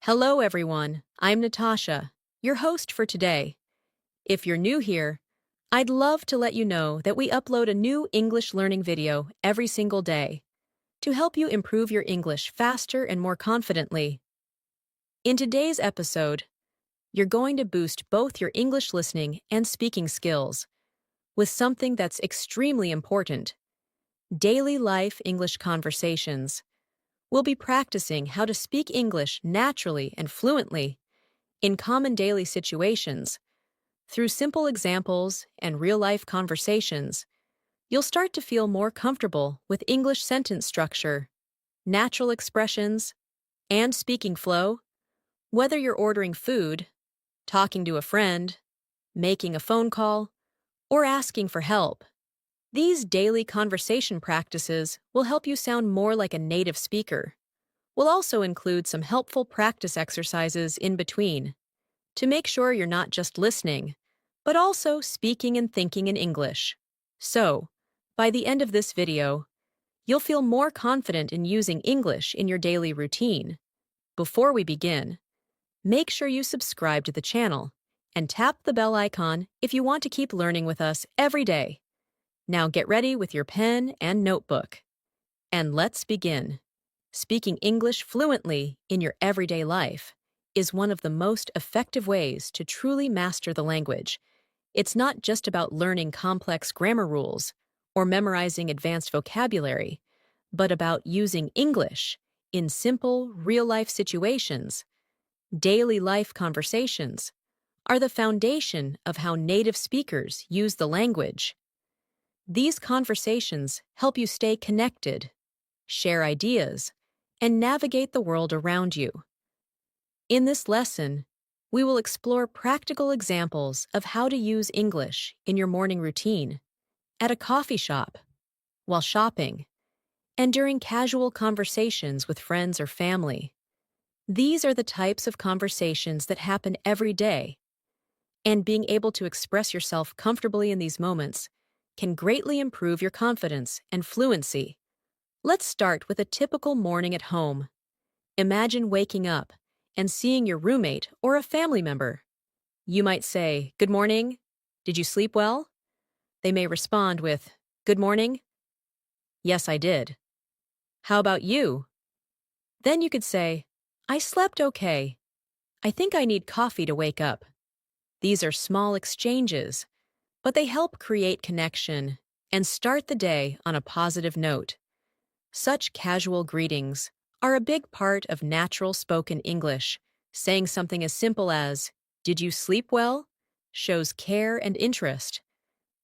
Hello, everyone. I'm Natasha, your host for today. If you're new here, I'd love to let you know that we upload a new English learning video every single day to help you improve your English faster and more confidently. In today's episode, you're going to boost both your English listening and speaking skills with something that's extremely important: daily life English conversations. We'll be practicing how to speak English naturally and fluently in common daily situations. Through simple examples and real-life conversations, you'll start to feel more comfortable with English sentence structure, natural expressions, and speaking flow. Whether you're ordering food, talking to a friend, making a phone call, or asking for help, these daily conversation practices will help you sound more like a native speaker. We'll also include some helpful practice exercises in between to make sure you're not just listening, but also speaking and thinking in English. So, by the end of this video, you'll feel more confident in using English in your daily routine. Before we begin, make sure you subscribe to the channel and tap the bell icon if you want to keep learning with us every day. Now get ready with your pen and notebook. And let's begin. Speaking English fluently in your everyday life is one of the most effective ways to truly master the language. It's not just about learning complex grammar rules or memorizing advanced vocabulary, but about using English in simple, real-life situations. Daily life conversations are the foundation of how native speakers use the language. These conversations help you stay connected, share ideas, and navigate the world around you. In this lesson, we will explore practical examples of how to use English in your morning routine, at a coffee shop, while shopping, and during casual conversations with friends or family. These are the types of conversations that happen every day, and being able to express yourself comfortably in these moments can greatly improve your confidence and fluency. Let's start with a typical morning at home. Imagine waking up and seeing your roommate or a family member. You might say, "Good morning. Did you sleep well?" They may respond with, "Good morning. Yes, I did. How about you?" Then you could say, "I slept okay. I think I need coffee to wake up." These are small exchanges, but they help create connection and start the day on a positive note. Such casual greetings are a big part of natural spoken English. Saying something as simple as, "Did you sleep well?" shows care and interest.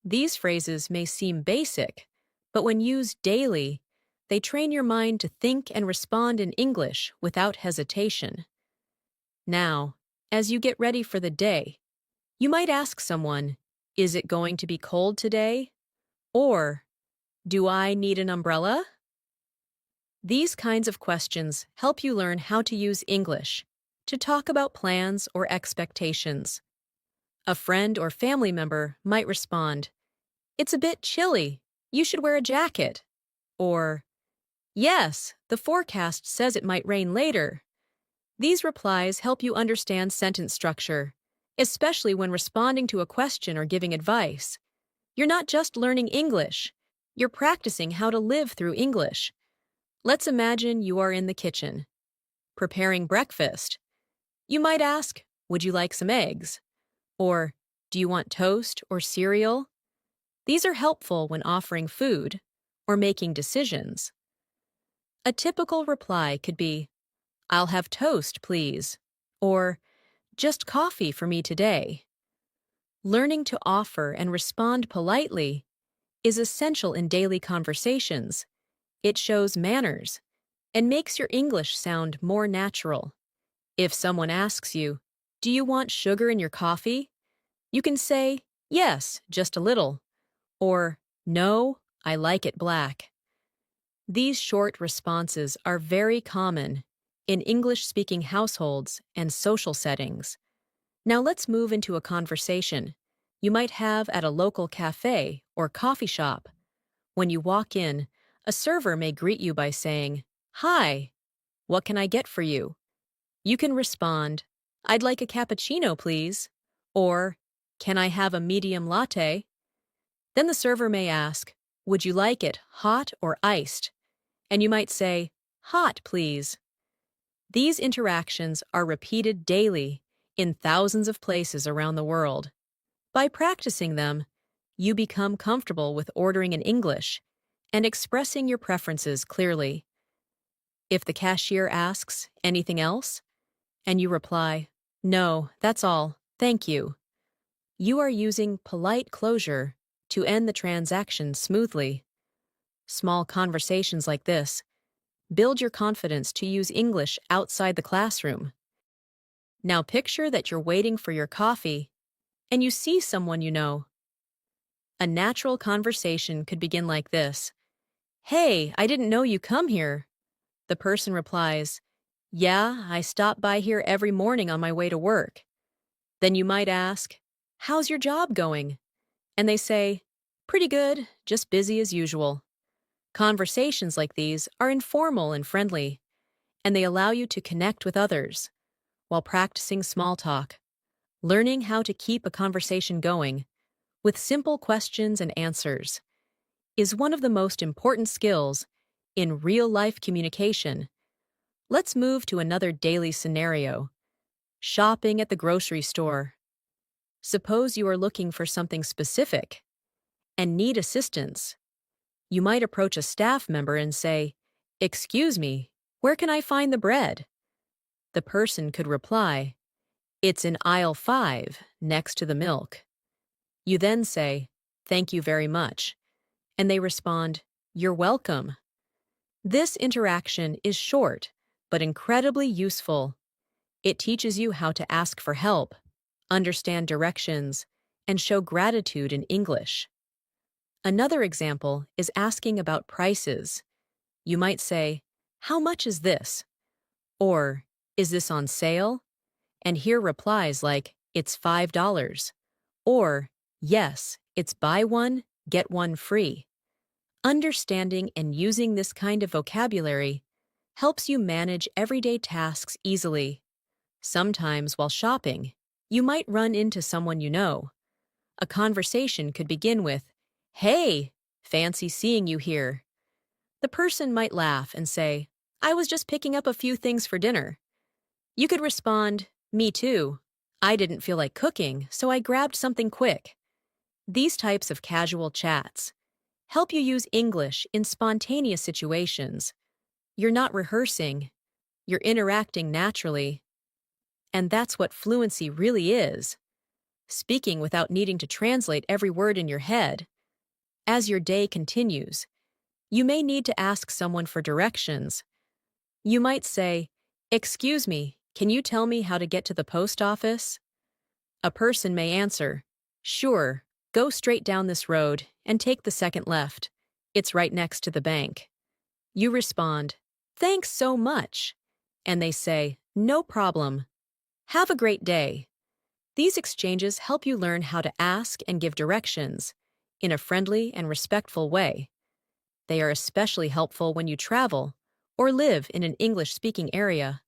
These phrases may seem basic, but when used daily, they train your mind to think and respond in English without hesitation. Now, as you get ready for the day, you might ask someone, "Is it going to be cold today?" Or, "Do I need an umbrella?" These kinds of questions help you learn how to use English to talk about plans or expectations. A friend or family member might respond, "It's a bit chilly. You should wear a jacket." Or, "Yes, the forecast says it might rain later." These replies help you understand sentence structure, especially when responding to a question or giving advice. You're not just learning English, you're practicing how to live through English. Let's imagine you are in the kitchen, preparing breakfast. You might ask, "Would you like some eggs?" Or, "Do you want toast or cereal?" These are helpful when offering food or making decisions. A typical reply could be, "I'll have toast, please," or "Just coffee for me today." Learning to offer and respond politely is essential in daily conversations. It shows manners and makes your English sound more natural. If someone asks you, "Do you want sugar in your coffee?" you can say, "Yes, just a little," or "No, I like it black." These short responses are very common in English-speaking households and social settings. Now let's move into a conversation you might have at a local cafe or coffee shop. When you walk in, a server may greet you by saying, "Hi, what can I get for you?" You can respond, "I'd like a cappuccino, please," or "Can I have a medium latte?" Then the server may ask, "Would you like it hot or iced?" And you might say, "Hot, please." These interactions are repeated daily in thousands of places around the world. By practicing them, you become comfortable with ordering in English and expressing your preferences clearly. If the cashier asks anything else, and you reply, "No, that's all, thank you," you are using polite closure to end the transaction smoothly. Small conversations like this build your confidence to use English outside the classroom. Now picture that you're waiting for your coffee and you see someone you know. A natural conversation could begin like this: "Hey, I didn't know you come here." The person replies, "Yeah, I stop by here every morning on my way to work." Then you might ask, "How's your job going?" And they say, "Pretty good, just busy as usual." Conversations like these are informal and friendly, and they allow you to connect with others while practicing small talk. Learning how to keep a conversation going with simple questions and answers is one of the most important skills in real-life communication. Let's move to another daily scenario: shopping at the grocery store. Suppose you are looking for something specific and need assistance. You might approach a staff member and say, "Excuse me, where can I find the bread?" The person could reply, "It's in aisle 5, next to the milk." You then say, "Thank you very much," and they respond, "You're welcome." This interaction is short, but incredibly useful. It teaches you how to ask for help, understand directions, and show gratitude in English. Another example is asking about prices. You might say, "How much is this?" Or, "Is this on sale?" And hear replies like, "It's $5." Or, "Yes, it's buy one, get one free." Understanding and using this kind of vocabulary helps you manage everyday tasks easily. Sometimes while shopping, you might run into someone you know. A conversation could begin with, "Hey, fancy seeing you here." The person might laugh and say, "I was just picking up a few things for dinner." You could respond, "Me too. I didn't feel like cooking, so I grabbed something quick." These types of casual chats help you use English in spontaneous situations. You're not rehearsing, you're interacting naturally. And that's what fluency really is: speaking without needing to translate every word in your head. As your day continues, you may need to ask someone for directions. You might say, "Excuse me, can you tell me how to get to the post office?" A person may answer, "Sure, go straight down this road and take the second left. It's right next to the bank." You respond, "Thanks so much." And they say, "No problem. Have a great day." These exchanges help you learn how to ask and give directions in a friendly and respectful way. They are especially helpful when you travel or live in an English-speaking area.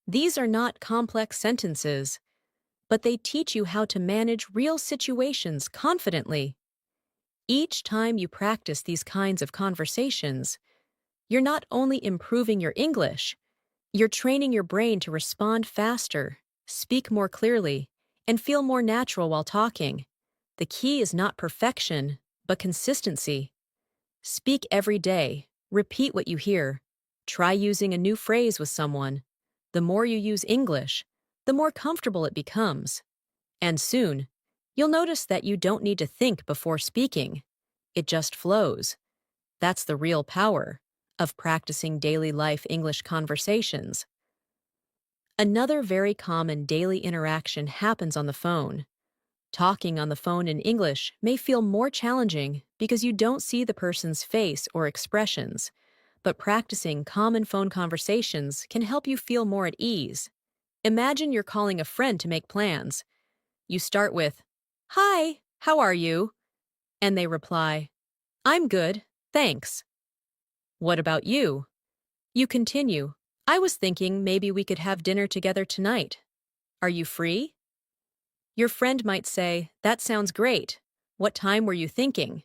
These are not complex sentences, but they teach you how to manage real situations confidently. Each time you practice these kinds of conversations, you're not only improving your English, you're training your brain to respond faster, speak more clearly, and feel more natural while talking. The key is not perfection, but consistency. Speak every day, repeat what you hear, try using a new phrase with someone. The more you use English, the more comfortable it becomes. And soon, you'll notice that you don't need to think before speaking. It just flows. That's the real power of practicing daily life English conversations. Another very common daily interaction happens on the phone. Talking on the phone in English may feel more challenging because you don't see the person's face or expressions, but practicing common phone conversations can help you feel more at ease. Imagine you're calling a friend to make plans. You start with, "Hi, how are you?" And they reply, "I'm good, thanks." "What about you?" You continue, I was thinking maybe we could have dinner together tonight. Are you free? Your friend might say, that sounds great. What time were you thinking?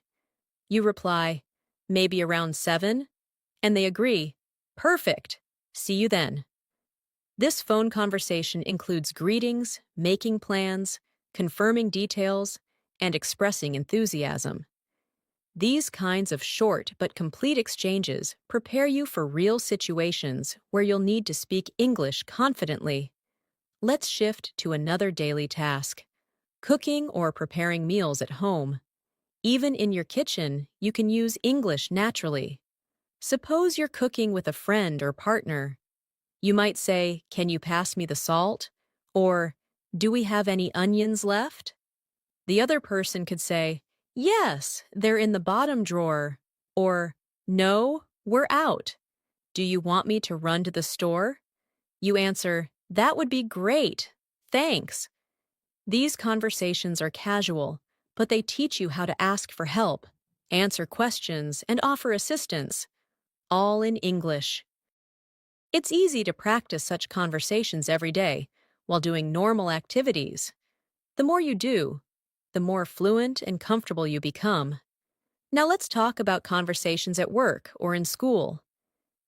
You reply, maybe around 7? And they agree, perfect. See you then. This phone conversation includes greetings, making plans, confirming details, and expressing enthusiasm. These kinds of short but complete exchanges prepare you for real situations where you'll need to speak English confidently. Let's shift to another daily task: cooking or preparing meals at home. Even in your kitchen, you can use English naturally. Suppose you're cooking with a friend or partner. You might say, "Can you pass me the salt?" Or, "Do we have any onions left?" The other person could say, "Yes, they're in the bottom drawer." Or, "No, we're out. Do you want me to run to the store?" You answer, "That would be great. Thanks." These conversations are casual, but they teach you how to ask for help, answer questions, and offer assistance, all in English. It's easy to practice such conversations every day while doing normal activities. The more you do, the more fluent and comfortable you become. Now let's talk about conversations at work or in school.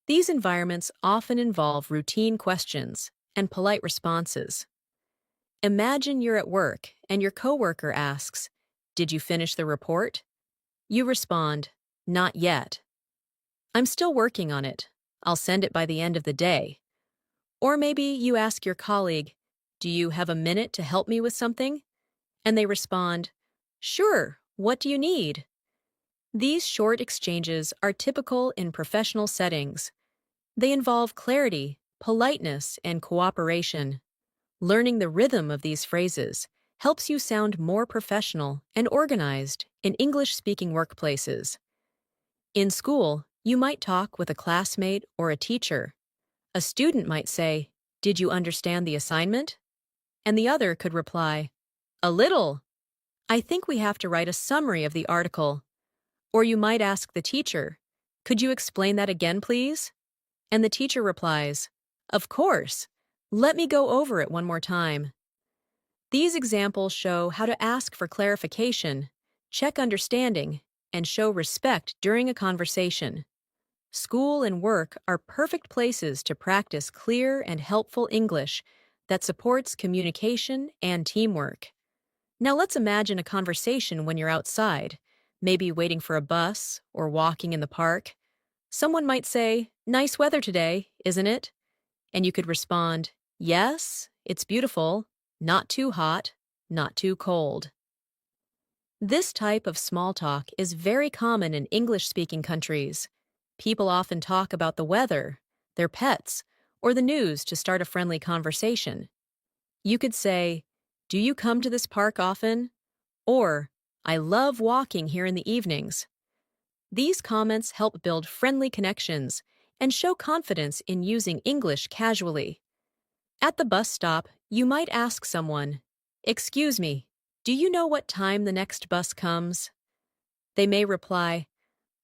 These environments often involve routine questions and polite responses. Imagine you're at work and your coworker asks, "Did you finish the report?" You respond, "Not yet. I'm still working on it. I'll send it by the end of the day." Or maybe you ask your colleague, "Do you have a minute to help me with something?" And they respond, "Sure, what do you need?" These short exchanges are typical in professional settings. They involve clarity, politeness, and cooperation. Learning the rhythm of these phrases helps you sound more professional and organized in English-speaking workplaces. In school, you might talk with a classmate or a teacher. A student might say, "Did you understand the assignment?" And the other could reply, "A little. I think we have to write a summary of the article." Or you might ask the teacher, "Could you explain that again, please?" And the teacher replies, "Of course. Let me go over it one more time." These examples show how to ask for clarification, check understanding, and show respect during a conversation. School and work are perfect places to practice clear and helpful English that supports communication and teamwork. Now let's imagine a conversation when you're outside, maybe waiting for a bus or walking in the park. Someone might say, "Nice weather today, isn't it?" And you could respond, "Yes, it's beautiful, not too hot, not too cold." This type of small talk is very common in English-speaking countries. People often talk about the weather, their pets, or the news to start a friendly conversation. You could say, "Do you come to this park often?" Or, "I love walking here in the evenings." These comments help build friendly connections and show confidence in using English casually. At the bus stop, you might ask someone, "Excuse me, do you know what time the next bus comes?" They may reply,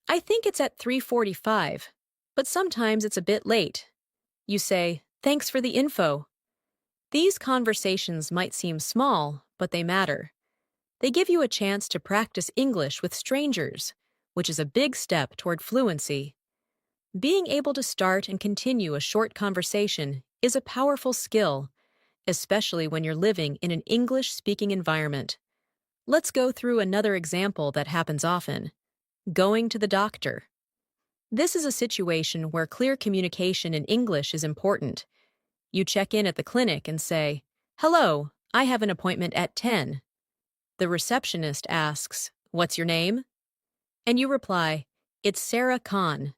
"I think it's at 3:45, but sometimes it's a bit late." You say, "Thanks for the info." These conversations might seem small, but they matter. They give you a chance to practice English with strangers, which is a big step toward fluency. Being able to start and continue a short conversation is a powerful skill, especially when you're living in an English-speaking environment. Let's go through another example that happens often: going to the doctor. This is a situation where clear communication in English is important. You check in at the clinic and say, "Hello, I have an appointment at 10. The receptionist asks, "What's your name?" And you reply, "It's Sarah Khan."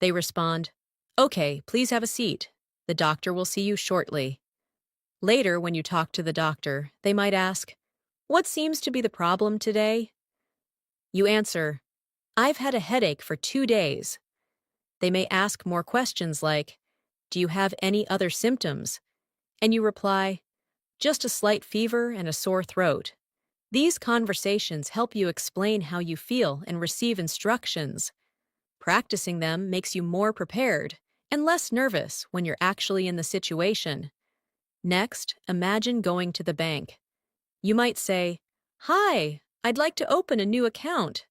They respond, "Okay, please have a seat. The doctor will see you shortly." Later, when you talk to the doctor, they might ask, "What seems to be the problem today?" You answer, "I've had a headache for 2 days." They may ask more questions like, "Do you have any other symptoms?" And you reply, "Just a slight fever and a sore throat." These conversations help you explain how you feel and receive instructions. Practicing them makes you more prepared and less nervous when you're actually in the situation. Next, imagine going to the bank. You might say, "Hi, I'd like to open a new account."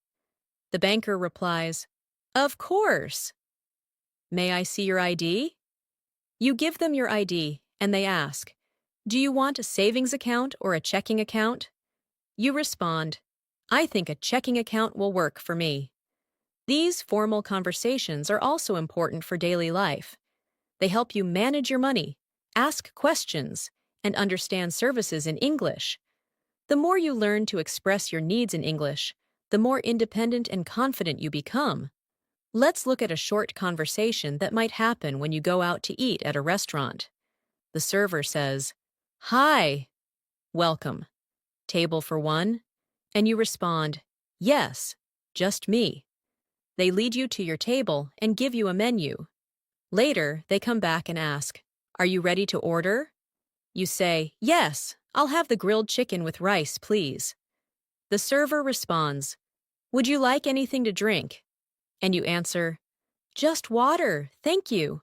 The banker replies, "Of course. May I see your ID?" You give them your ID, and they ask, "Do you want a savings account or a checking account?" You respond, "I think a checking account will work for me." These formal conversations are also important for daily life. They help you manage your money, ask questions, and understand services in English. The more you learn to express your needs in English, the more independent and confident you become. Let's look at a short conversation that might happen when you go out to eat at a restaurant. The server says, "Hi, welcome. Table for one?" And you respond, "Yes, just me." They lead you to your table and give you a menu. Later, they come back and ask, "Are you ready to order?" You say, "Yes, I'll have the grilled chicken with rice, please." The server responds, "Would you like anything to drink?" And you answer, "Just water, thank you."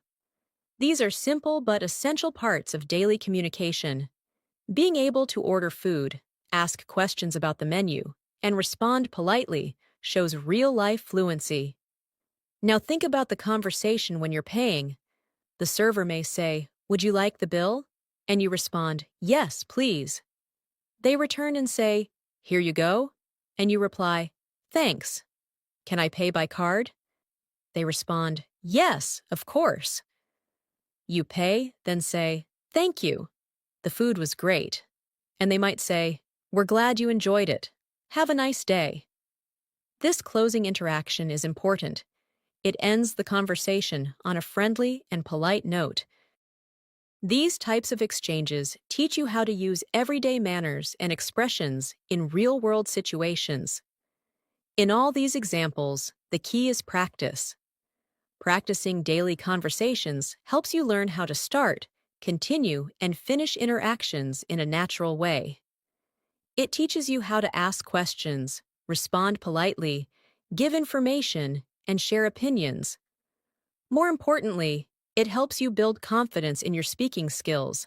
These are simple but essential parts of daily communication. Being able to order food, ask questions about the menu, and respond politely shows real-life fluency. Now think about the conversation when you're paying. The server may say, "Would you like the bill?" And you respond, "Yes, please." They return and say, "Here you go." And you reply, "Thanks. Can I pay by card?" They respond, "Yes, of course." You pay, then say, "Thank you. The food was great." And they might say, "We're glad you enjoyed it. Have a nice day." This closing interaction is important. It ends the conversation on a friendly and polite note. These types of exchanges teach you how to use everyday manners and expressions in real-world situations. In all these examples, the key is practice. Practicing daily conversations helps you learn how to start, continue, and finish interactions in a natural way. It teaches you how to ask questions, respond politely, give information, and share opinions. More importantly, it helps you build confidence in your speaking skills.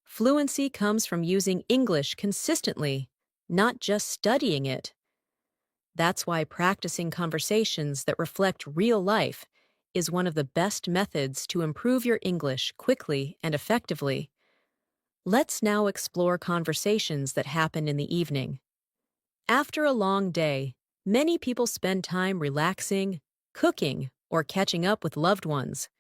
Fluency comes from using English consistently, not just studying it. That's why practicing conversations that reflect real life is one of the best methods to improve your English quickly and effectively. Let's now explore conversations that happen in the evening. After a long day, many people spend time relaxing, cooking, or catching up with loved ones.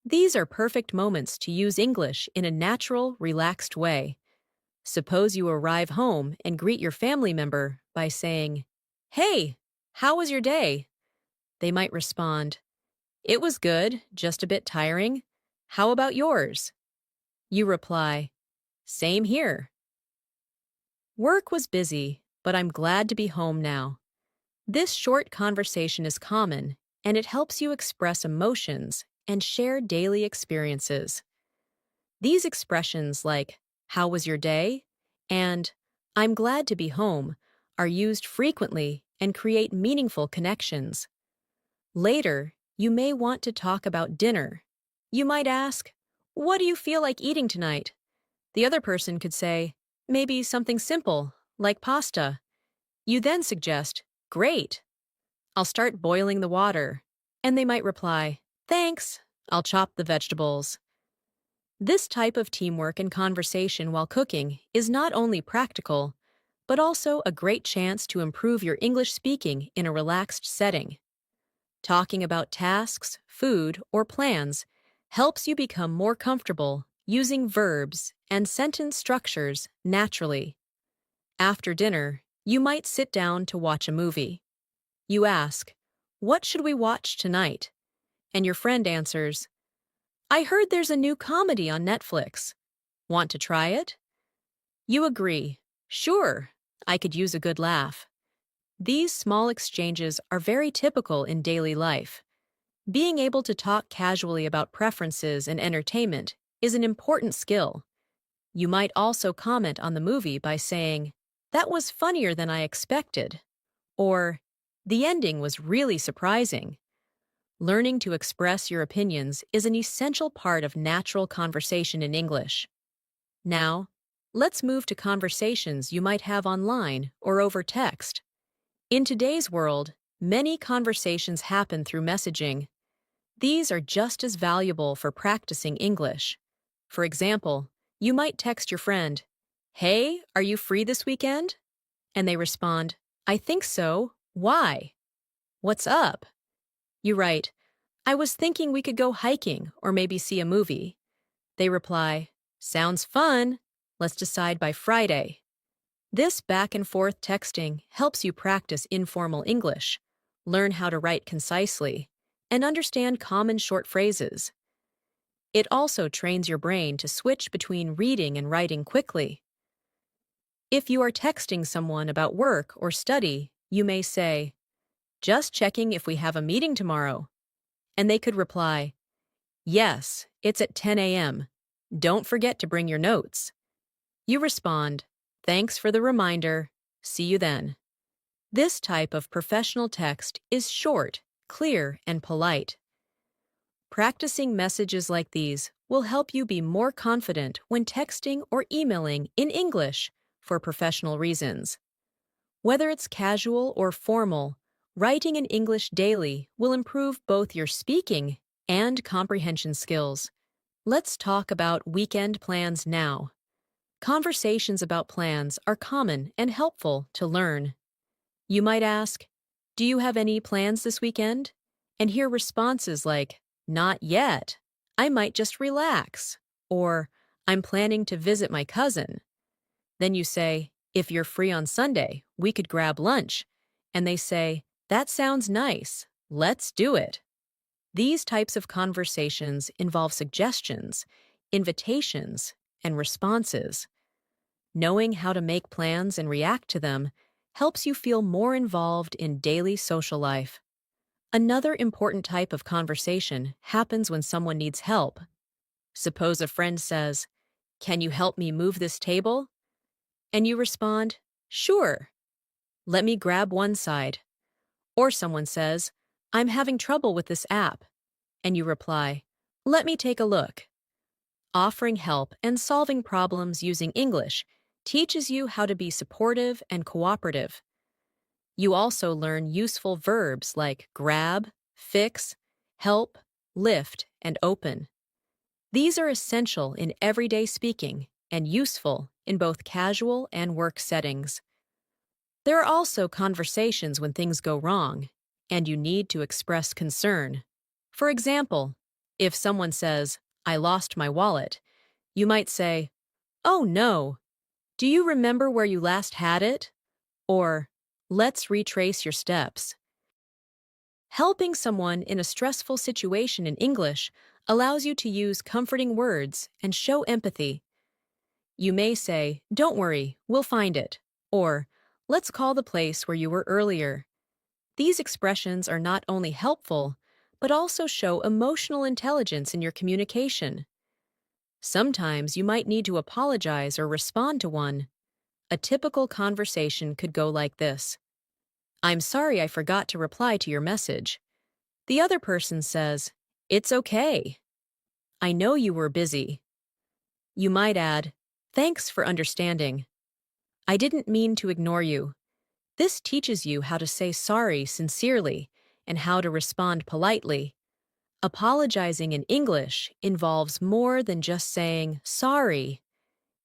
These are perfect moments to use English in a natural, relaxed way. Suppose you arrive home and greet your family member by saying, "Hey, how was your day?" They might respond, "It was good, just a bit tiring. How about yours?" You reply, "Same here. Work was busy, but I'm glad to be home now." This short conversation is common, and it helps you express emotions and share daily experiences. These expressions like, "How was your day?" and "I'm glad to be home" are used frequently and create meaningful connections. Later, you may want to talk about dinner. You might ask, "What do you feel like eating tonight?" The other person could say, "Maybe something simple, like pasta." You then suggest, "Great. I'll start boiling the water." And they might reply, "Thanks. I'll chop the vegetables." This type of teamwork and conversation while cooking is not only practical, but also a great chance to improve your English speaking in a relaxed setting. Talking about tasks, food, or plans helps you become more comfortable using verbs and sentence structures naturally. After dinner, you might sit down to watch a movie. You ask, "What should we watch tonight?" And your friend answers, "I heard there's a new comedy on Netflix. Want to try it?" You agree, "Sure, I could use a good laugh." These small exchanges are very typical in daily life. Being able to talk casually about preferences and entertainment is an important skill. You might also comment on the movie by saying, "That was funnier than I expected," or "The ending was really surprising." Learning to express your opinions is an essential part of natural conversation in English. Now, let's move to conversations you might have online or over text. In today's world, many conversations happen through messaging. These are just as valuable for practicing English. For example, you might text your friend, "Hey, are you free this weekend?" And they respond, "I think so. Why? What's up?" You write, "I was thinking we could go hiking or maybe see a movie." They reply, "Sounds fun. Let's decide by Friday." This back and forth texting helps you practice informal English, learn how to write concisely, and understand common short phrases. It also trains your brain to switch between reading and writing quickly. If you are texting someone about work or study, you may say, "Just checking if we have a meeting tomorrow." And they could reply, "Yes, it's at 10 a.m. Don't forget to bring your notes." You respond, "Thanks for the reminder. See you then." This type of professional text is short, clear, and polite. Practicing messages like these will help you be more confident when texting or emailing in English for professional reasons. Whether it's casual or formal, writing in English daily will improve both your speaking and comprehension skills. Let's talk about weekend plans now. Conversations about plans are common and helpful to learn. You might ask, "Do you have any plans this weekend?" And hear responses like, "Not yet. I might just relax." Or, "I'm planning to visit my cousin." Then you say, "If you're free on Sunday, we could grab lunch." And they say, "That sounds nice. Let's do it." These types of conversations involve suggestions, invitations, and responses. Knowing how to make plans and react to them helps you feel more involved in daily social life. Another important type of conversation happens when someone needs help. Suppose a friend says, "Can you help me move this table?" And you respond, "Sure. Let me grab one side." Or someone says, "I'm having trouble with this app." And you reply, "Let me take a look." Offering help and solving problems using English teaches you how to be supportive and cooperative. You also learn useful verbs like grab, fix, help, lift, and open. These are essential in everyday speaking and useful in both casual and work settings. There are also conversations when things go wrong, and you need to express concern. For example, if someone says, "I lost my wallet," you might say, "Oh no, do you remember where you last had it?" Or, "Let's retrace your steps." Helping someone in a stressful situation in English allows you to use comforting words and show empathy. You may say, "Don't worry, we'll find it." Or, "Let's call the place where you were earlier." These expressions are not only helpful, but also show emotional intelligence in your communication. Sometimes you might need to apologize or respond to one. A typical conversation could go like this: "I'm sorry I forgot to reply to your message." The other person says, "It's okay. I know you were busy." You might add, "Thanks for understanding. I didn't mean to ignore you." This teaches you how to say sorry sincerely and how to respond politely. Apologizing in English involves more than just saying sorry.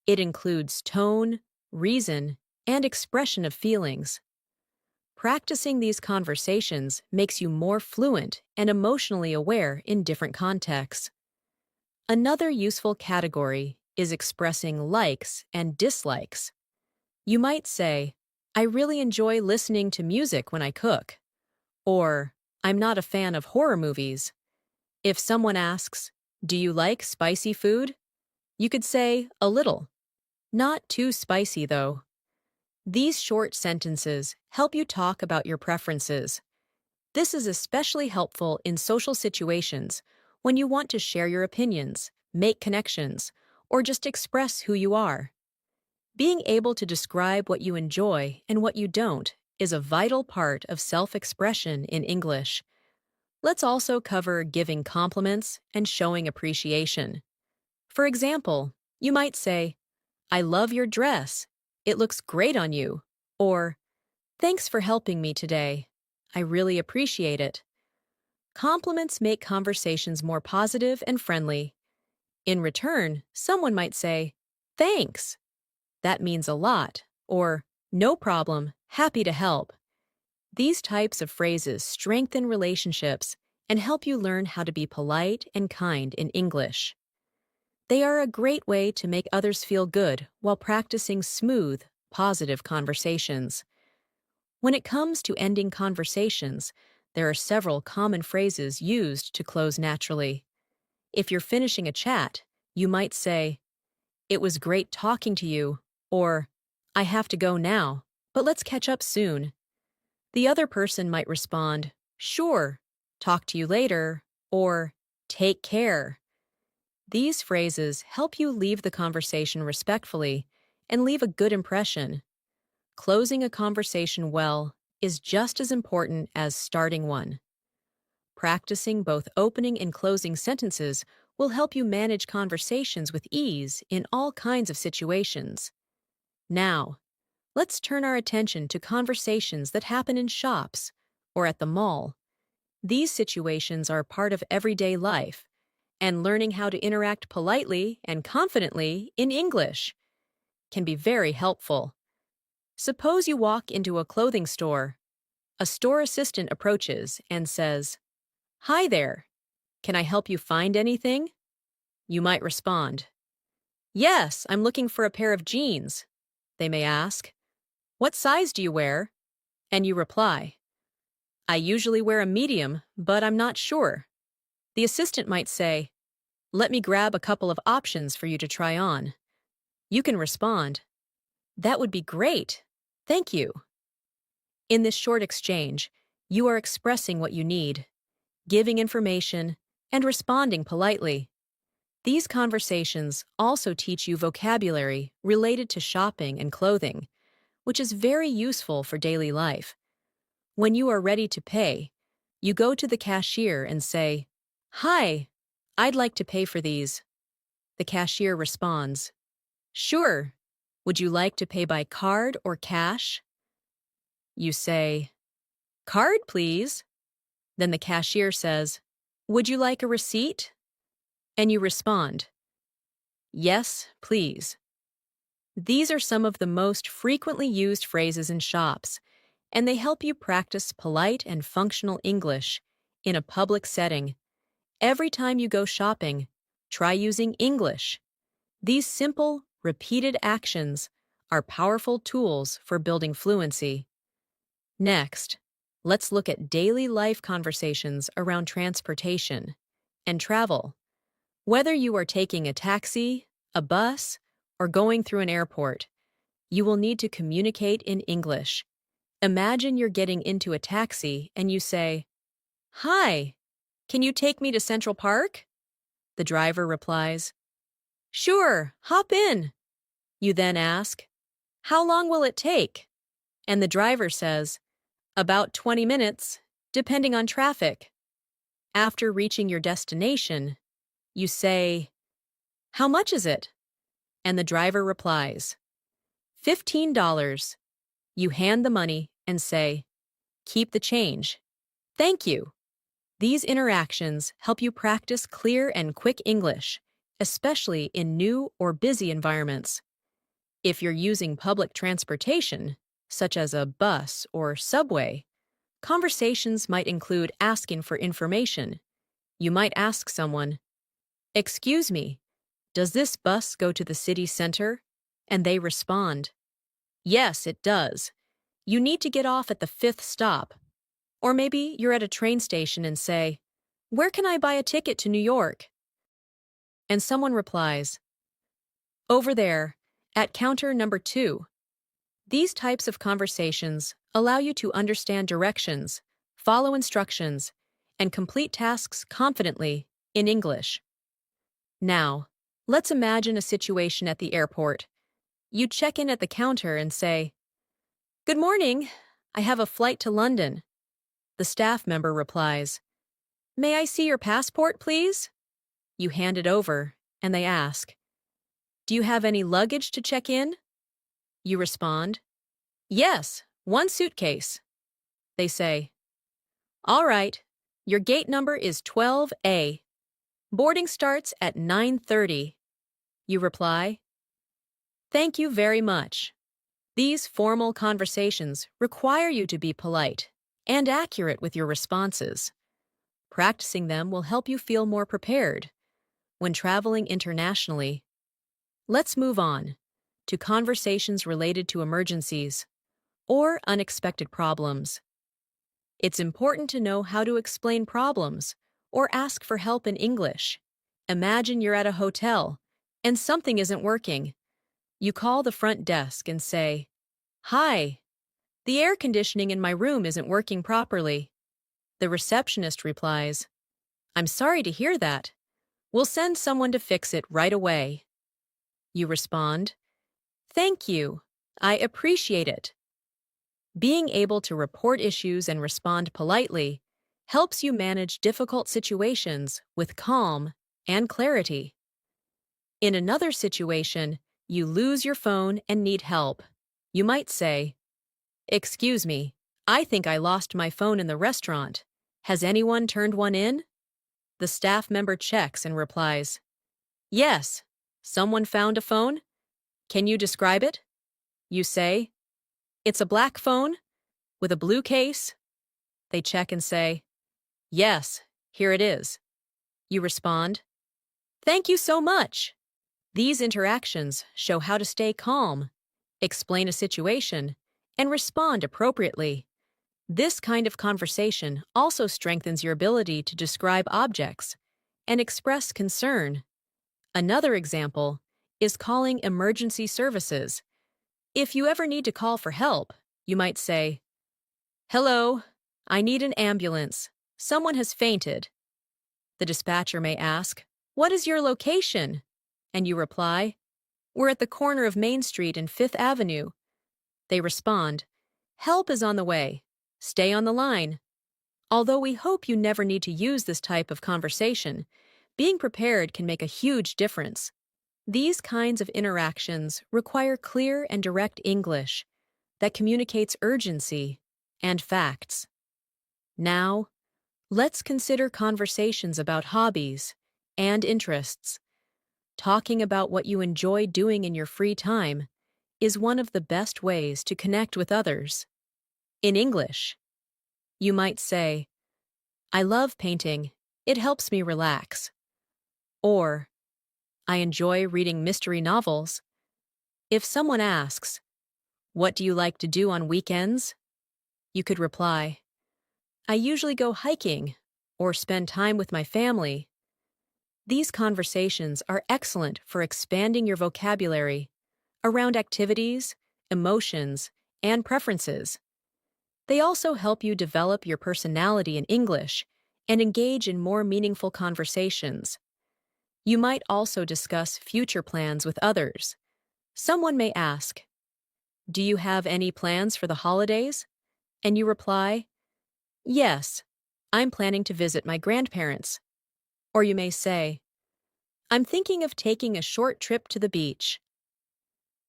It includes tone, reason, and expression of feelings. Practicing these conversations makes you more fluent and emotionally aware in different contexts. Another useful category is expressing likes and dislikes. You might say, "I really enjoy listening to music when I cook." Or, "I'm not a fan of horror movies." If someone asks, "Do you like spicy food?" you could say, "A little." Not too spicy, though. These short sentences help you talk about your preferences. This is especially helpful in social situations when you want to share your opinions, make connections, or just express who you are. Being able to describe what you enjoy and what you don't is a vital part of self-expression in English. Let's also cover giving compliments and showing appreciation. For example, you might say, I love your dress. It looks great on you. Or, thanks for helping me today. I really appreciate it. Compliments make conversations more positive and friendly. In return, someone might say, thanks. That means a lot. Or, no problem, happy to help. These types of phrases strengthen relationships and help you learn how to be polite and kind in English. They are a great way to make others feel good while practicing smooth, positive conversations. When it comes to ending conversations, there are several common phrases used to close naturally. If you're finishing a chat, you might say, it was great talking to you, or, I have to go now, but let's catch up soon. The other person might respond, sure, talk to you later, or take care. These phrases help you leave the conversation respectfully and leave a good impression. Closing a conversation well is just as important as starting one. Practicing both opening and closing sentences will help you manage conversations with ease in all kinds of situations. Now, let's turn our attention to conversations that happen in shops or at the mall. These situations are part of everyday life, and learning how to interact politely and confidently in English can be very helpful. Suppose you walk into a clothing store. A store assistant approaches and says, hi there, can I help you find anything? You might respond, yes, I'm looking for a pair of jeans. They may ask, what size do you wear? And you reply, I usually wear a medium, but I'm not sure. The assistant might say, let me grab a couple of options for you to try on. You can respond, that would be great. Thank you. In this short exchange, you are expressing what you need, giving information, and responding politely. These conversations also teach you vocabulary related to shopping and clothing, which is very useful for daily life. When you are ready to pay, you go to the cashier and say, hi, I'd like to pay for these. The cashier responds, sure. Would you like to pay by card or cash? You say, card, please. Then the cashier says, would you like a receipt? And you respond, yes, please. These are some of the most frequently used phrases in shops, and they help you practice polite and functional English in a public setting. Every time you go shopping, try using English. These simple, repeated actions are powerful tools for building fluency. Next, let's look at daily life conversations around transportation and travel. Whether you are taking a taxi, a bus, or going through an airport, you will need to communicate in English. Imagine you're getting into a taxi and you say, hi, can you take me to Central Park? The driver replies, sure, hop in. You then ask, how long will it take? And the driver says, about 20 minutes, depending on traffic. After reaching your destination, you say, how much is it? And the driver replies, $15. You hand the money and say, keep the change. Thank you. These interactions help you practice clear and quick English, especially in new or busy environments. If you're using public transportation, such as a bus or subway, conversations might include asking for information. You might ask someone, excuse me, does this bus go to the city center? And they respond, yes, it does. You need to get off at the 5th stop. Or maybe you're at a train station and say, where can I buy a ticket to New York? And someone replies, over there, at counter number 2. These types of conversations allow you to understand directions, follow instructions, and complete tasks confidently in English. Now, let's imagine a situation at the airport. You check in at the counter and say, good morning, I have a flight to London. The staff member replies, May I see your passport, please? You hand it over, and they ask, do you have any luggage to check in? You respond, yes, one suitcase. They say, all right, your gate number is 12A. Boarding starts at 9:30. You reply, thank you very much. These formal conversations require you to be polite and accurate with your responses. Practicing them will help you feel more prepared when traveling internationally. Let's move on to conversations related to emergencies or unexpected problems. It's important to know how to explain problems or ask for help in English. Imagine you're at a hotel and something isn't working. You call the front desk and say, hi, the air conditioning in my room isn't working properly. The receptionist replies, I'm sorry to hear that. We'll send someone to fix it right away. You respond, thank you. I appreciate it. Being able to report issues and respond politely helps you manage difficult situations with calm and clarity. In another situation, you lose your phone and need help. You might say, excuse me, I think I lost my phone in the restaurant. Has anyone turned one in? The staff member checks and replies, yes, someone found a phone. Can you describe it? You say, it's a black phone with a blue case. They check and say, yes, here it is. You respond, thank you so much. These interactions show how to stay calm, explain a situation, and respond appropriately. This kind of conversation also strengthens your ability to describe objects and express concern. Another example is calling emergency services. If you ever need to call for help, you might say, hello, I need an ambulance. Someone has fainted. The dispatcher may ask, what is your location? And you reply, we're at the corner of Main Street and Fifth Avenue. They respond, help is on the way. Stay on the line. Although we hope you never need to use this type of conversation, being prepared can make a huge difference. These kinds of interactions require clear and direct English that communicates urgency and facts. Now, let's consider conversations about hobbies and interests. Talking about what you enjoy doing in your free time is one of the best ways to connect with others. In English, you might say, I love painting. It helps me relax. Or, I enjoy reading mystery novels. If someone asks, what do you like to do on weekends? You could reply, I usually go hiking or spend time with my family. These conversations are excellent for expanding your vocabulary around activities, emotions, and preferences. They also help you develop your personality in English and engage in more meaningful conversations. You might also discuss future plans with others. Someone may ask, do you have any plans for the holidays? And you reply, yes, I'm planning to visit my grandparents. Or you may say, I'm thinking of taking a short trip to the beach.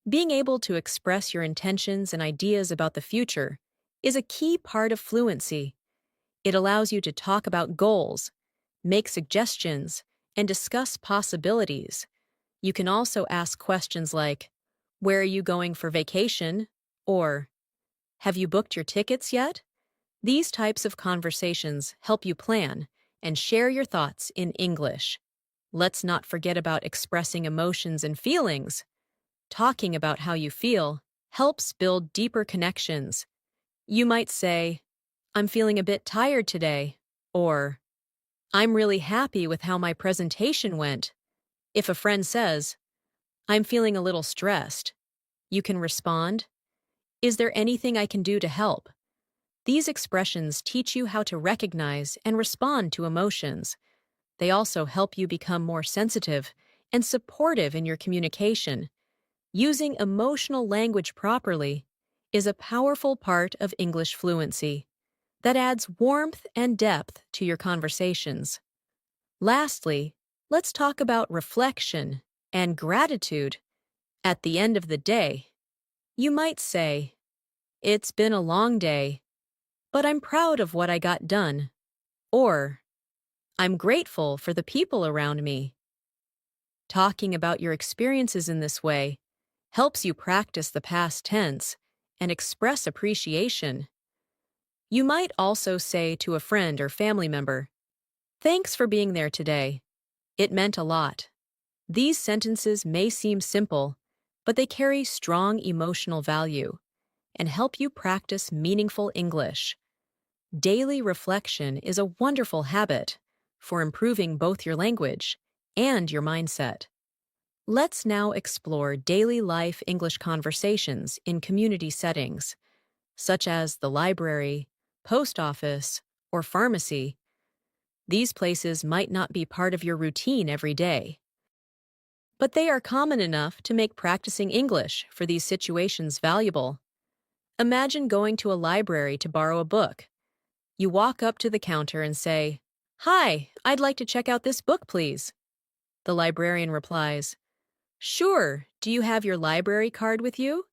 Being able to express your intentions and ideas about the future is a key part of fluency. It allows you to talk about goals, make suggestions, and discuss possibilities. You can also ask questions like, where are you going for vacation? Or, have you booked your tickets yet? These types of conversations help you plan and share your thoughts in English. Let's not forget about expressing emotions and feelings. Talking about how you feel helps build deeper connections. You might say, I'm feeling a bit tired today, or I'm really happy with how my presentation went. If a friend says, I'm feeling a little stressed, you can respond, is there anything I can do to help? These expressions teach you how to recognize and respond to emotions. They also help you become more sensitive and supportive in your communication. Using emotional language properly is a powerful part of English fluency. that adds warmth and depth to your conversations. Lastly, let's talk about reflection and gratitude. At the end of the day, you might say, "It's been a long day, but I'm proud of what I got done." Or, "I'm grateful for the people around me." Talking about your experiences in this way helps you practice the past tense and express appreciation. You might also say to a friend or family member, "Thanks for being there today. It meant a lot." These sentences may seem simple, but they carry strong emotional value and help you practice meaningful English. Daily reflection is a wonderful habit for improving both your language and your mindset. Let's now explore daily life English conversations in community settings, such as the library, post office, or pharmacy. These places might not be part of your routine every day, but they are common enough to make practicing English for these situations valuable. Imagine going to a library to borrow a book. You walk up to the counter and say, "Hi, I'd like to check out this book, please." The librarian replies, "Sure, do you have your library card with you?"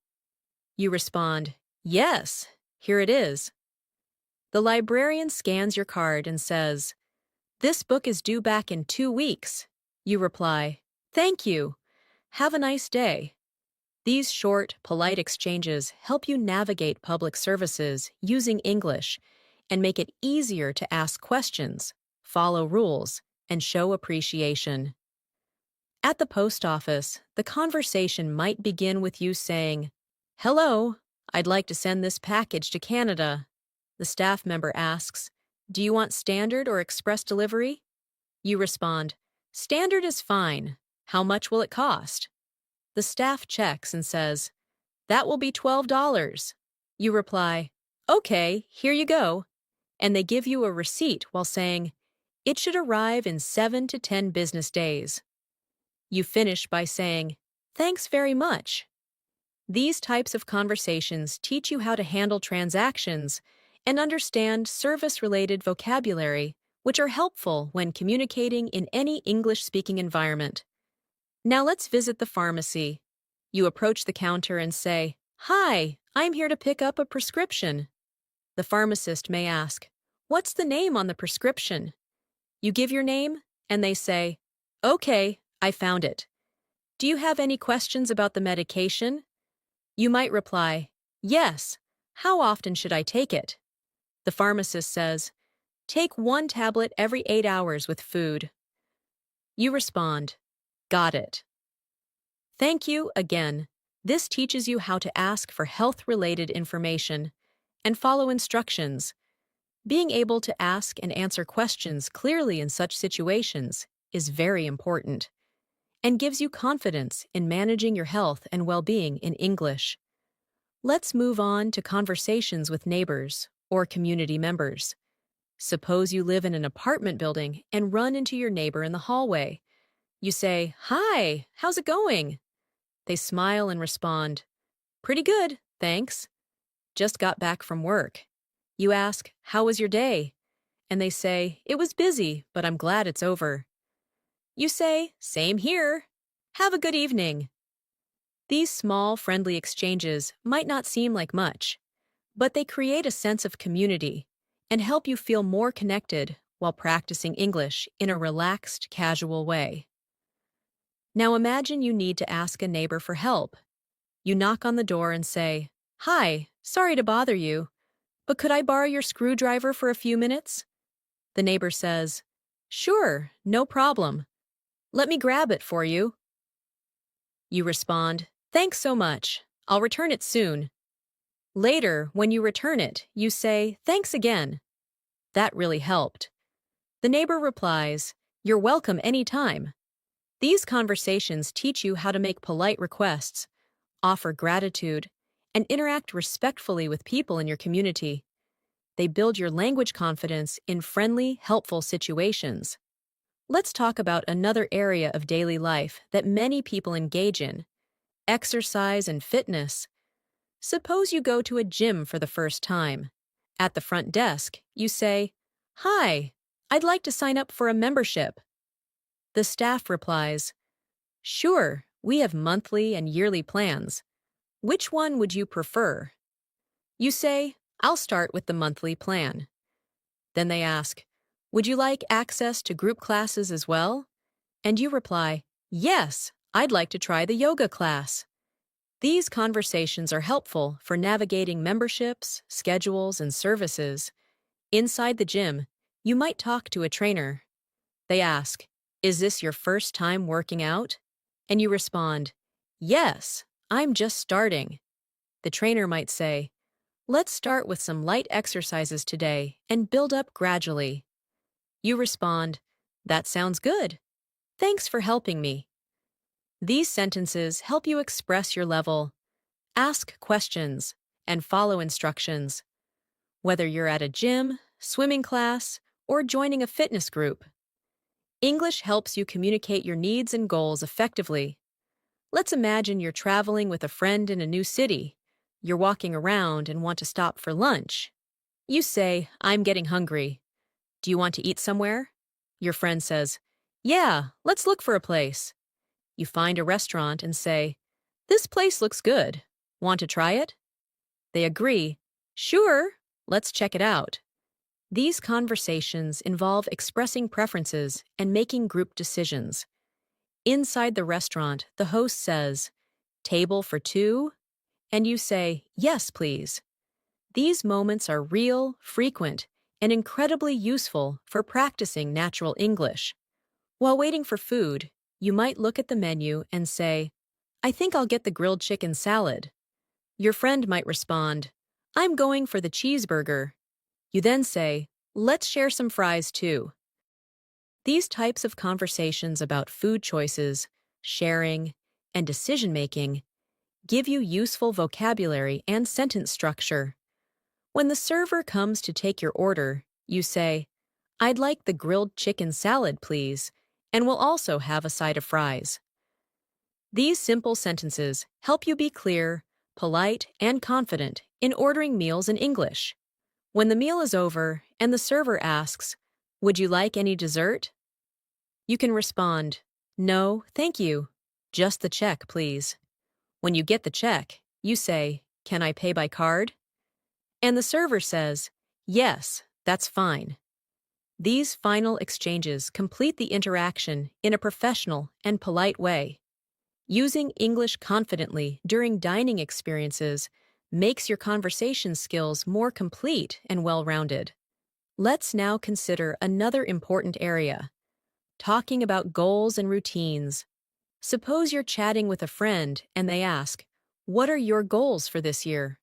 You respond, "Yes, here it is." The librarian scans your card and says, "This book is due back in 2 weeks." You reply, "Thank you. Have a nice day." These short, polite exchanges help you navigate public services using English and make it easier to ask questions, follow rules, and show appreciation. At the post office, the conversation might begin with you saying, "Hello, I'd like to send this package to Canada." The staff member asks, "Do you want standard or express delivery?" You respond, "Standard is fine. How much will it cost?" The staff checks and says, "That will be $12. You reply, "Okay, here you go." And they give you a receipt while saying, "It should arrive in 7 to 10 business days." You finish by saying, "Thanks very much." These types of conversations teach you how to handle transactions and understand service-related vocabulary, which are helpful when communicating in any English-speaking environment. Now let's visit the pharmacy. You approach the counter and say, "Hi, I'm here to pick up a prescription." The pharmacist may ask, "What's the name on the prescription?" You give your name, and they say, "Okay, I found it. Do you have any questions about the medication?" You might reply, "Yes. How often should I take it?" The pharmacist says, "Take 1 tablet every 8 hours with food." You respond, "Got it." Thank you again. This teaches you how to ask for health-related information and follow instructions. Being able to ask and answer questions clearly in such situations is very important and gives you confidence in managing your health and well-being in English. Let's move on to conversations with neighbors or community members. Suppose you live in an apartment building and run into your neighbor in the hallway. You say, "Hi, how's it going?" They smile and respond, "Pretty good, thanks. Just got back from work." You ask, "How was your day?" And they say, "It was busy, but I'm glad it's over." You say, "Same here. Have a good evening." These small, friendly exchanges might not seem like much, but they create a sense of community and help you feel more connected while practicing English in a relaxed, casual way. Now imagine you need to ask a neighbor for help. You knock on the door and say, "Hi, sorry to bother you, but could I borrow your screwdriver for a few minutes?" The neighbor says, "Sure, no problem. Let me grab it for you." You respond, "Thanks so much. I'll return it soon." Later, when you return it, you say, "Thanks again. That really helped." The neighbor replies, "You're welcome anytime." These conversations teach you how to make polite requests, offer gratitude, and interact respectfully with people in your community. They build your language confidence in friendly, helpful situations. Let's talk about another area of daily life that many people engage in: exercise and fitness. Suppose you go to a gym for the first time. At the front desk, you say, "Hi, I'd like to sign up for a membership." The staff replies, "Sure, we have monthly and yearly plans. Which one would you prefer?" You say, "I'll start with the monthly plan." Then they ask, "Would you like access to group classes as well?" And you reply, "Yes, I'd like to try the yoga class." These conversations are helpful for navigating memberships, schedules, and services. Inside the gym, you might talk to a trainer. They ask, "Is this your first time working out?" And you respond, "Yes, I'm just starting." The trainer might say, "Let's start with some light exercises today and build up gradually." You respond, "That sounds good. Thanks for helping me." These sentences help you express your level, ask questions, and follow instructions. Whether you're at a gym, swimming class, or joining a fitness group, English helps you communicate your needs and goals effectively. Let's imagine you're traveling with a friend in a new city. You're walking around and want to stop for lunch. You say, "I'm getting hungry. Do you want to eat somewhere?" Your friend says, "Yeah, let's look for a place." You find a restaurant and say, "This place looks good. Want to try it?" They agree, "Sure, let's check it out." These conversations involve expressing preferences and making group decisions. Inside the restaurant, the host says, "Table for two?" And you say, "Yes, please." These moments are real, frequent, and incredibly useful for practicing natural English. While waiting for food, you might look at the menu and say, "I think I'll get the grilled chicken salad." Your friend might respond, "I'm going for the cheeseburger." You then say, "Let's share some fries too." These types of conversations about food choices, sharing, and decision-making give you useful vocabulary and sentence structure. When the server comes to take your order, you say, "I'd like the grilled chicken salad, please, and we'll also have a side of fries." These simple sentences help you be clear, polite, and confident in ordering meals in English. When the meal is over and the server asks, "Would you like any dessert?" you can respond, "No, thank you. Just the check, please." When you get the check, you say, "Can I pay by card?" And the server says, "Yes, that's fine." These final exchanges complete the interaction in a professional and polite way. Using English confidently during dining experiences makes your conversation skills more complete and well-rounded. Let's now consider another important area, talking about goals and routines. Suppose you're chatting with a friend and they ask, "What are your goals for this year?"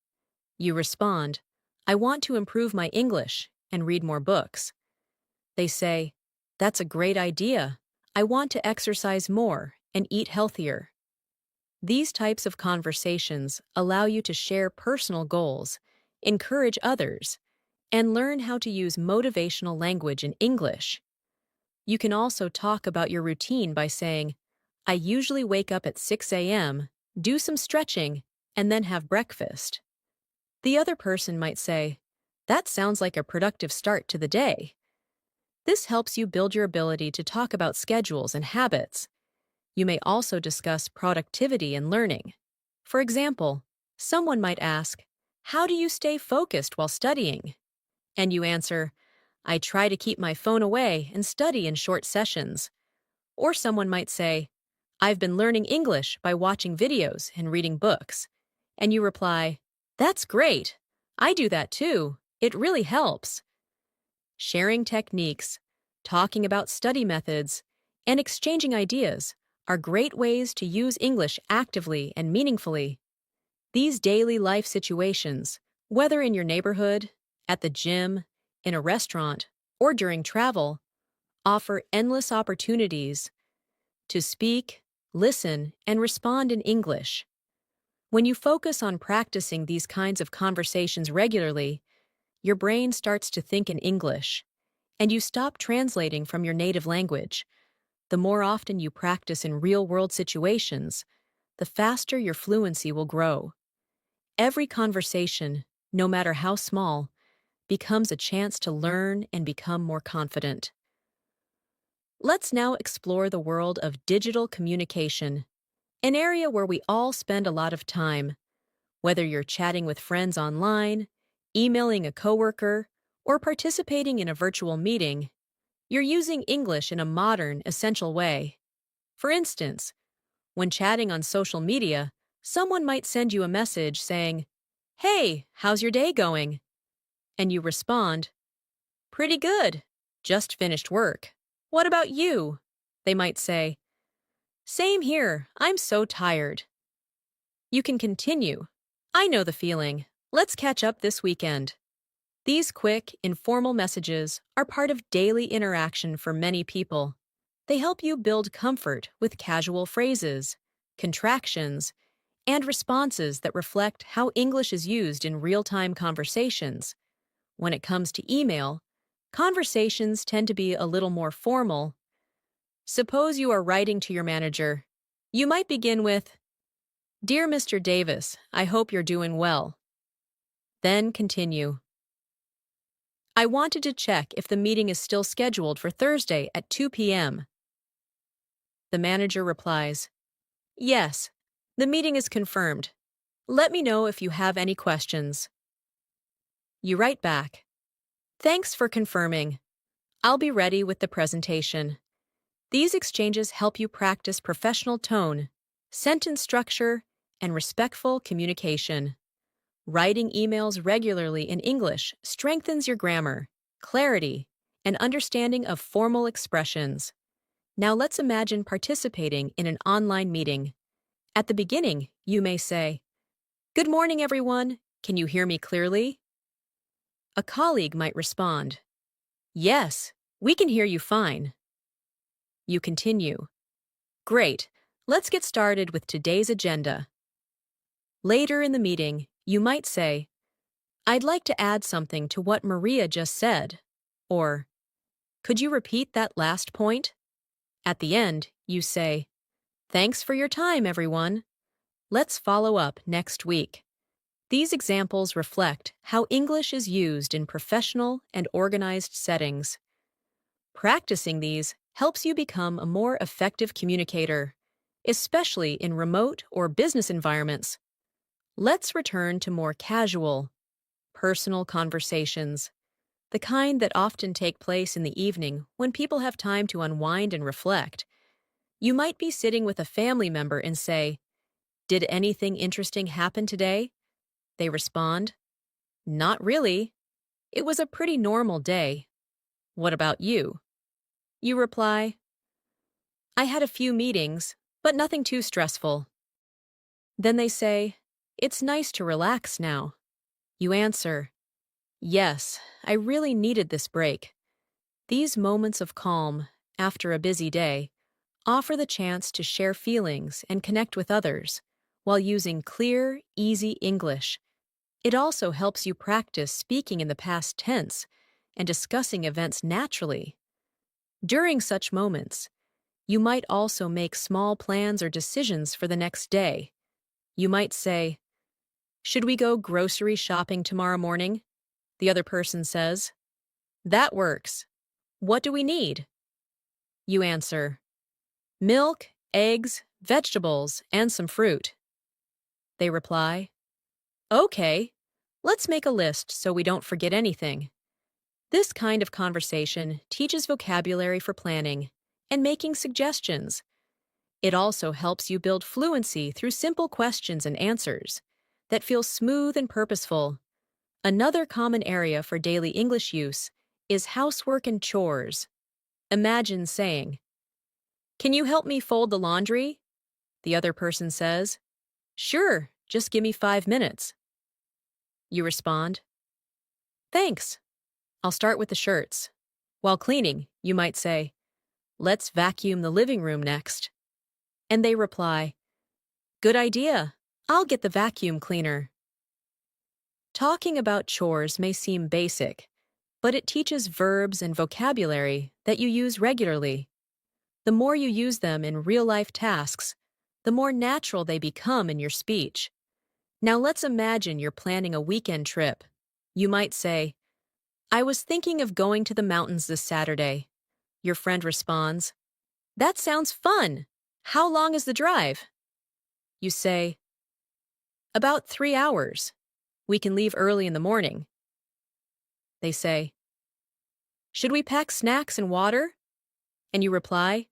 You respond, "I want to improve my English and read more books." They say, "That's a great idea. I want to exercise more and eat healthier." These types of conversations allow you to share personal goals, encourage others, and learn how to use motivational language in English. You can also talk about your routine by saying, "I usually wake up at 6 a.m., do some stretching, and then have breakfast." The other person might say, "That sounds like a productive start to the day." This helps you build your ability to talk about schedules and habits. You may also discuss productivity and learning. For example, someone might ask, "How do you stay focused while studying?" And you answer, "I try to keep my phone away and study in short sessions." Or someone might say, "I've been learning English by watching videos and reading books." And you reply, "That's great. I do that too. It really helps." Sharing techniques, talking about study methods, and exchanging ideas are great ways to use English actively and meaningfully. These daily life situations, whether in your neighborhood, at the gym, in a restaurant, or during travel, offer endless opportunities to speak, listen, and respond in English. When you focus on practicing these kinds of conversations regularly, your brain starts to think in English, and you stop translating from your native language. The more often you practice in real-world situations, the faster your fluency will grow. Every conversation, no matter how small, becomes a chance to learn and become more confident. Let's now explore the world of digital communication, an area where we all spend a lot of time. Whether you're chatting with friends online, emailing a coworker, or participating in a virtual meeting, you're using English in a modern, essential way. For instance, when chatting on social media, someone might send you a message saying, "Hey, how's your day going?" And you respond, "Pretty good. Just finished work. What about you?" They might say, "Same here. I'm so tired." You can continue. "I know the feeling. Let's catch up this weekend." These quick, informal messages are part of daily interaction for many people. They help you build comfort with casual phrases, contractions, and responses that reflect how English is used in real-time conversations. When it comes to email, conversations tend to be a little more formal. Suppose you are writing to your manager. You might begin with, "Dear Mr. Davis, I hope you're doing well." Then continue. "I wanted to check if the meeting is still scheduled for Thursday at 2 p.m. The manager replies, "Yes, the meeting is confirmed. Let me know if you have any questions." You write back, "Thanks for confirming. I'll be ready with the presentation." These exchanges help you practice professional tone, sentence structure, and respectful communication. Writing emails regularly in English strengthens your grammar, clarity, and understanding of formal expressions. Now let's imagine participating in an online meeting. At the beginning, you may say, "Good morning, everyone. Can you hear me clearly?" A colleague might respond, "Yes, we can hear you fine." You continue, "Great. Let's get started with today's agenda." Later in the meeting, you might say, "I'd like to add something to what Maria just said," or, "Could you repeat that last point?" At the end, you say, "Thanks for your time, everyone. Let's follow up next week." These examples reflect how English is used in professional and organized settings. Practicing these helps you become a more effective communicator, especially in remote or business environments. Let's return to more casual, personal conversations, the kind that often take place in the evening when people have time to unwind and reflect. You might be sitting with a family member and say, "Did anything interesting happen today?" They respond, "Not really. It was a pretty normal day. What about you?" You reply, "I had a few meetings, but nothing too stressful." Then they say, "It's nice to relax now." You answer, "Yes, I really needed this break." These moments of calm, after a busy day, offer the chance to share feelings and connect with others while using clear, easy English. It also helps you practice speaking in the past tense and discussing events naturally. During such moments, you might also make small plans or decisions for the next day. You might say, "Should we go grocery shopping tomorrow morning?" The other person says, "That works. What do we need?" You answer, "Milk, eggs, vegetables, and some fruit." They reply, "Okay, let's make a list so we don't forget anything." This kind of conversation teaches vocabulary for planning and making suggestions. It also helps you build fluency through simple questions and answers that feel smooth and purposeful. Another common area for daily English use is housework and chores. Imagine saying, "Can you help me fold the laundry?" The other person says, "Sure, just give me 5 minutes." You respond, "Thanks. I'll start with the shirts." While cleaning, you might say, "Let's vacuum the living room next." And they reply, "Good idea. I'll get the vacuum cleaner." Talking about chores may seem basic, but it teaches verbs and vocabulary that you use regularly. The more you use them in real-life tasks, the more natural they become in your speech. Now let's imagine you're planning a weekend trip. You might say, I was thinking of going to the mountains this Saturday. Your friend responds, That sounds fun. How long is the drive? You say, About 3 hours. We can leave early in the morning. They say, Should we pack snacks and water? And you reply,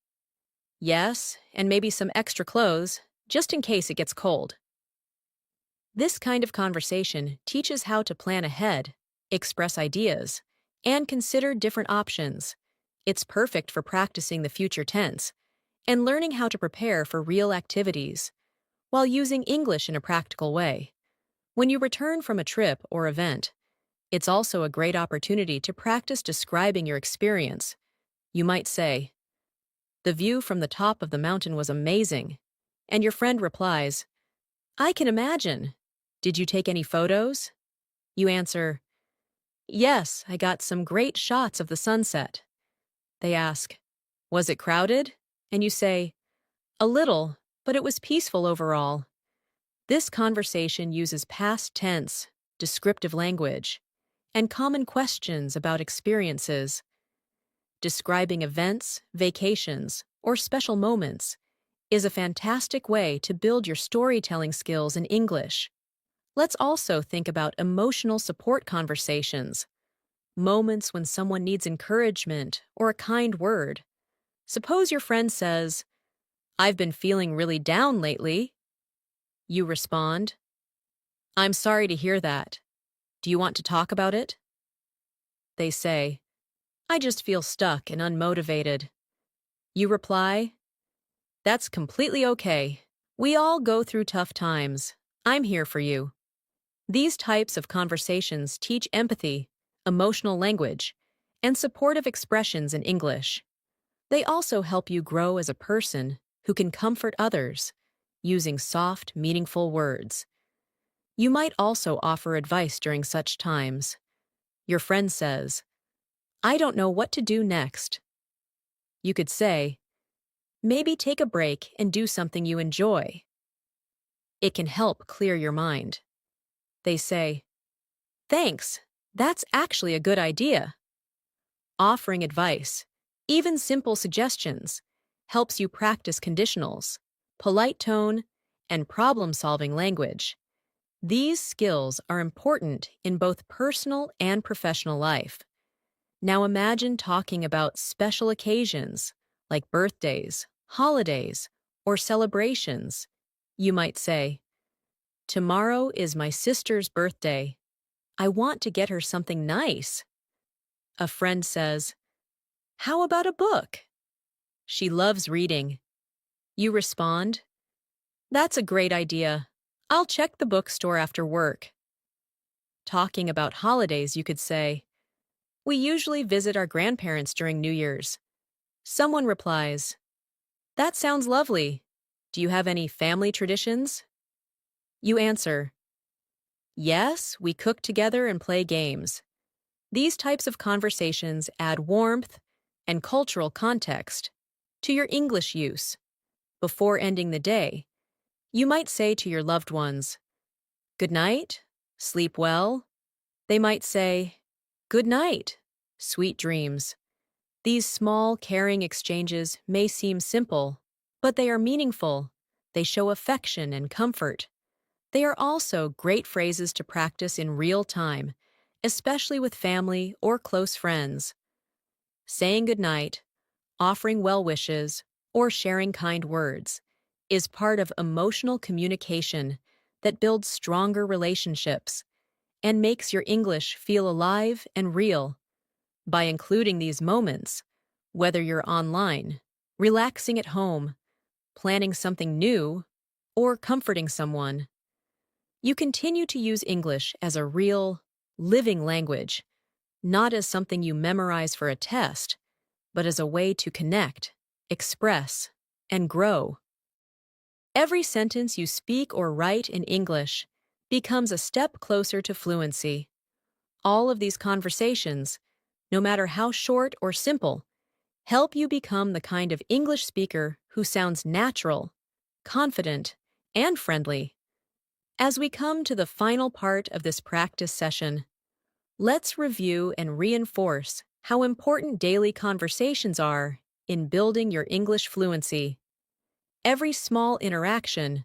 Yes, and maybe some extra clothes, just in case it gets cold. This kind of conversation teaches how to plan ahead, express ideas, and consider different options. It's perfect for practicing the future tense and learning how to prepare for real activities while using English in a practical way. When you return from a trip or event, it's also a great opportunity to practice describing your experience. You might say, The view from the top of the mountain was amazing. And your friend replies, I can imagine. Did you take any photos? You answer, Yes, I got some great shots of the sunset. They ask, Was it crowded? And you say, A little, but it was peaceful overall. This conversation uses past tense, descriptive language, and common questions about experiences. Describing events, vacations, or special moments is a fantastic way to build your storytelling skills in English. Let's also think about emotional support conversations, moments when someone needs encouragement or a kind word. Suppose your friend says, I've been feeling really down lately. You respond, I'm sorry to hear that. Do you want to talk about it? They say, I just feel stuck and unmotivated. You reply, That's completely okay. We all go through tough times. I'm here for you. These types of conversations teach empathy, emotional language, and supportive expressions in English. They also help you grow as a person who can comfort others using soft, meaningful words. You might also offer advice during such times. Your friend says, I don't know what to do next. You could say, Maybe take a break and do something you enjoy. It can help clear your mind. They say, Thanks, that's actually a good idea. Offering advice, even simple suggestions, helps you practice conditionals, polite tone, and problem-solving language. These skills are important in both personal and professional life. Now imagine talking about special occasions like birthdays, holidays, or celebrations. You might say, Tomorrow is my sister's birthday. I want to get her something nice. A friend says, How about a book? She loves reading. You respond, That's a great idea. I'll check the bookstore after work. Talking about holidays, you could say, We usually visit our grandparents during New Year's. Someone replies, That sounds lovely. Do you have any family traditions? You answer, Yes, we cook together and play games. These types of conversations add warmth and cultural context to your English use. Before ending the day, you might say to your loved ones, Good night, sleep well. They might say, Good night, sweet dreams. These small, caring exchanges may seem simple, but they are meaningful. They show affection and comfort. They are also great phrases to practice in real time, especially with family or close friends. Saying goodnight, offering well wishes, or sharing kind words is part of emotional communication that builds stronger relationships and makes your English feel alive and real. By including these moments, whether you're online, relaxing at home, planning something new, or comforting someone, you continue to use English as a real, living language, not as something you memorize for a test, but as a way to connect, express, and grow. Every sentence you speak or write in English becomes a step closer to fluency. All of these conversations, no matter how short or simple, help you become the kind of English speaker who sounds natural, confident, and friendly. As we come to the final part of this practice session, Let's review and reinforce how important daily conversations are in building your English fluency. Every small interaction,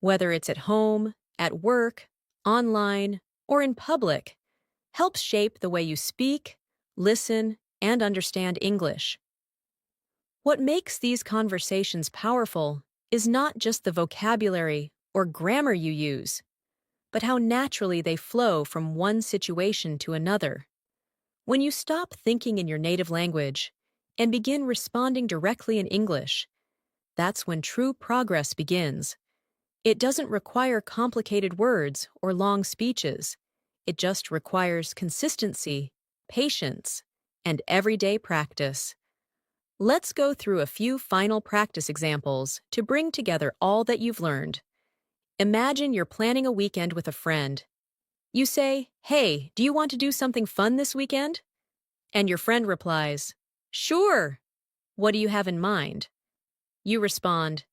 whether it's at home, at work, online, or in public, helps shape the way you speak, listen, and understand English. What makes these conversations powerful is not just the vocabulary or grammar you use, but how naturally they flow from one situation to another. When you stop thinking in your native language and begin responding directly in English, that's when true progress begins. It doesn't require complicated words or long speeches. It just requires consistency, patience, and everyday practice. Let's go through a few final practice examples to bring together all that you've learned. Imagine you're planning a weekend with a friend. You say, "Hey, do you want to do something fun this weekend?" And your friend replies, "Sure. What do you have in mind?" You respond,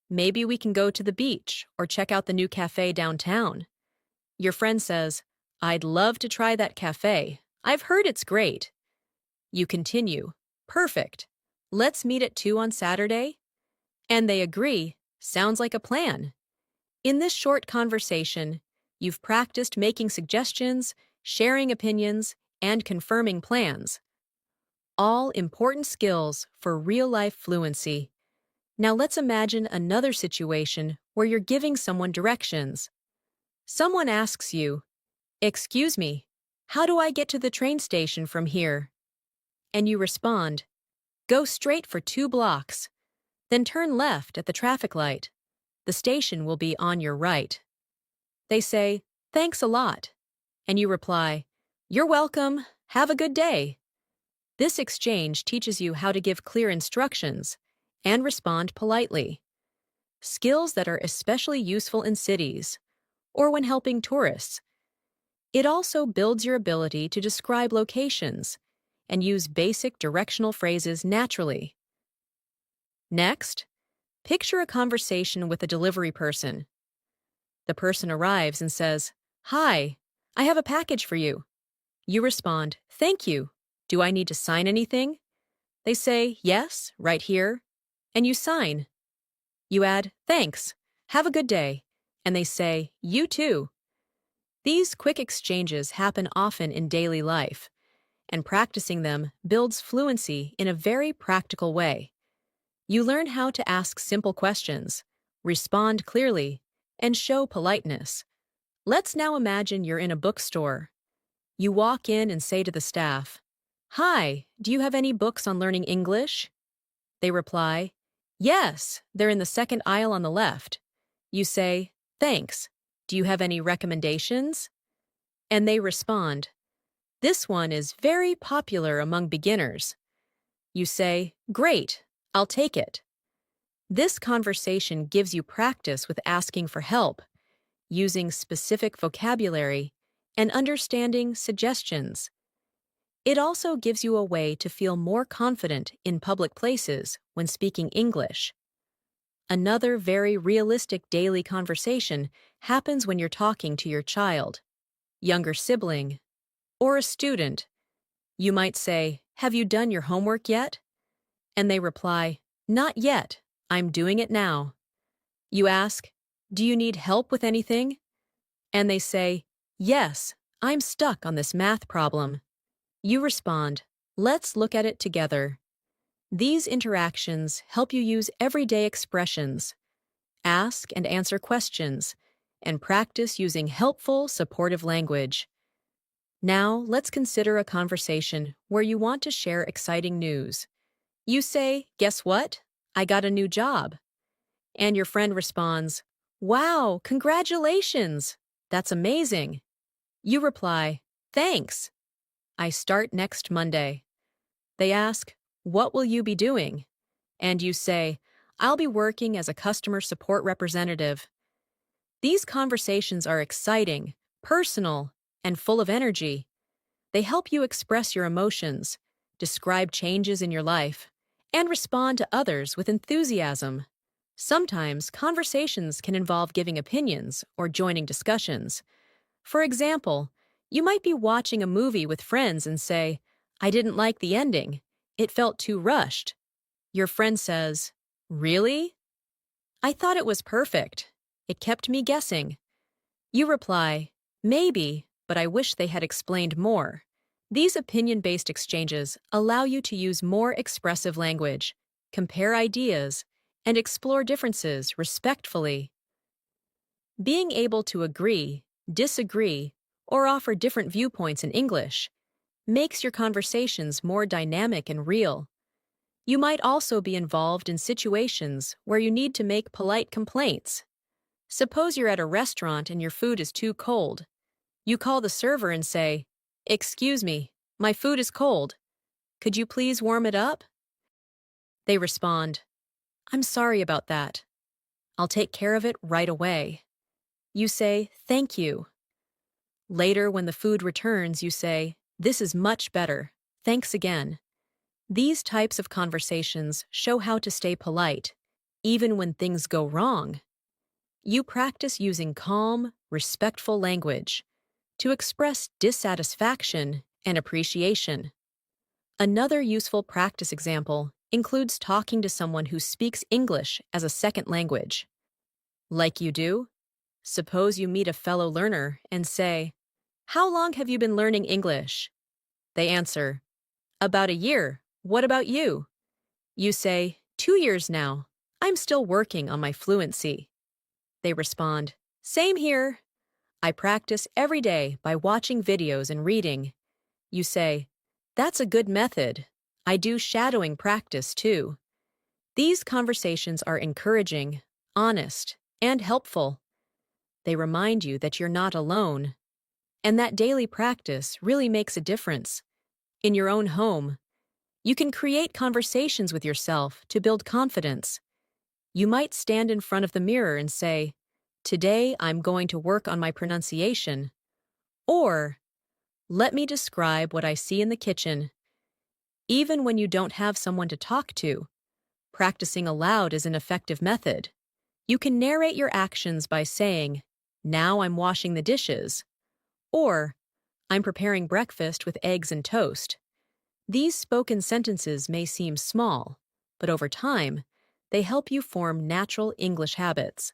"Maybe we can go to the beach or check out the new cafe downtown." Your friend says, "I'd love to try that cafe. I've heard it's great." You continue, "Perfect. Let's meet at 2 on Saturday?" And they agree, "Sounds like a plan." In this short conversation, you've practiced making suggestions, sharing opinions, and confirming plans. All important skills for real-life fluency. Now let's imagine another situation where you're giving someone directions. Someone asks you, "Excuse me, how do I get to the train station from here?" And you respond, "Go straight for 2 blocks, then turn left at the traffic light. The station will be on your right." They say, "Thanks a lot." And you reply, "You're welcome. Have a good day." This exchange teaches you how to give clear instructions and respond politely. Skills that are especially useful in cities or when helping tourists. It also builds your ability to describe locations and use basic directional phrases naturally. Next, picture a conversation with a delivery person. The person arrives and says, "Hi, I have a package for you." You respond, "Thank you. Do I need to sign anything?" They say, "Yes, right here." And you sign. You add, "Thanks. Have a good day." And they say, "You too." These quick exchanges happen often in daily life, and practicing them builds fluency in a very practical way. You learn how to ask simple questions, respond clearly, and show politeness. Let's now imagine you're in a bookstore. You walk in and say to the staff, "Hi, do you have any books on learning English?" They reply, "Yes, they're in the second aisle on the left." You say, "Thanks. Do you have any recommendations?" And they respond, "This one is very popular among beginners." You say, "Great, I'll take it." This conversation gives you practice with asking for help, using specific vocabulary, and understanding suggestions. It also gives you a way to feel more confident in public places when speaking English. Another very realistic daily conversation happens when you're talking to your child, younger sibling, or a student. You might say, "Have you done your homework yet?" And they reply, "Not yet. I'm doing it now." You ask, "Do you need help with anything?" And they say, "Yes, I'm stuck on this math problem." You respond, "Let's look at it together." These interactions help you use everyday expressions, ask and answer questions, and practice using helpful, supportive language. Now, let's consider a conversation where you want to share exciting news. You say, "Guess what? I got a new job." And your friend responds, "Wow, congratulations! That's amazing." You reply, "Thanks. I start next Monday." They ask, "What will you be doing?" And you say, "I'll be working as a customer support representative." These conversations are exciting, personal, and full of energy. They help you express your emotions, describe changes in your life, and respond to others with enthusiasm. Sometimes conversations can involve giving opinions or joining discussions. For example, You might be watching a movie with friends and say, I didn't like the ending. It felt too rushed. Your friend says, Really? I thought it was perfect. It kept me guessing. You reply, Maybe, but I wish they had explained more. These opinion-based exchanges allow you to use more expressive language, compare ideas, and explore differences respectfully. Being able to agree, disagree, or offer different viewpoints in English makes your conversations more dynamic and real. You might also be involved in situations where you need to make polite complaints. Suppose you're at a restaurant and your food is too cold. You call the server and say, Excuse me, my food is cold. Could you please warm it up? They respond, I'm sorry about that. I'll take care of it right away. You say, Thank you. Later, when the food returns, you say, This is much better. Thanks again. These types of conversations show how to stay polite, even when things go wrong. You practice using calm, respectful language to express dissatisfaction and appreciation. Another useful practice example includes talking to someone who speaks English as a second language. Like you do, suppose you meet a fellow learner and say, How long have you been learning English? They answer, About a year. What about you? You say, 2 years now. I'm still working on my fluency. They respond, Same here. I practice every day by watching videos and reading. You say, That's a good method. I do shadowing practice too. These conversations are encouraging, honest, and helpful. They remind you that you're not alone, and that daily practice really makes a difference. In your own home, you can create conversations with yourself to build confidence. You might stand in front of the mirror and say, Today I'm going to work on my pronunciation. Or, Let me describe what I see in the kitchen. Even when you don't have someone to talk to, practicing aloud is an effective method. You can narrate your actions by saying, Now I'm washing the dishes. Or, I'm preparing breakfast with eggs and toast. These spoken sentences may seem small, but over time, they help you form natural English habits.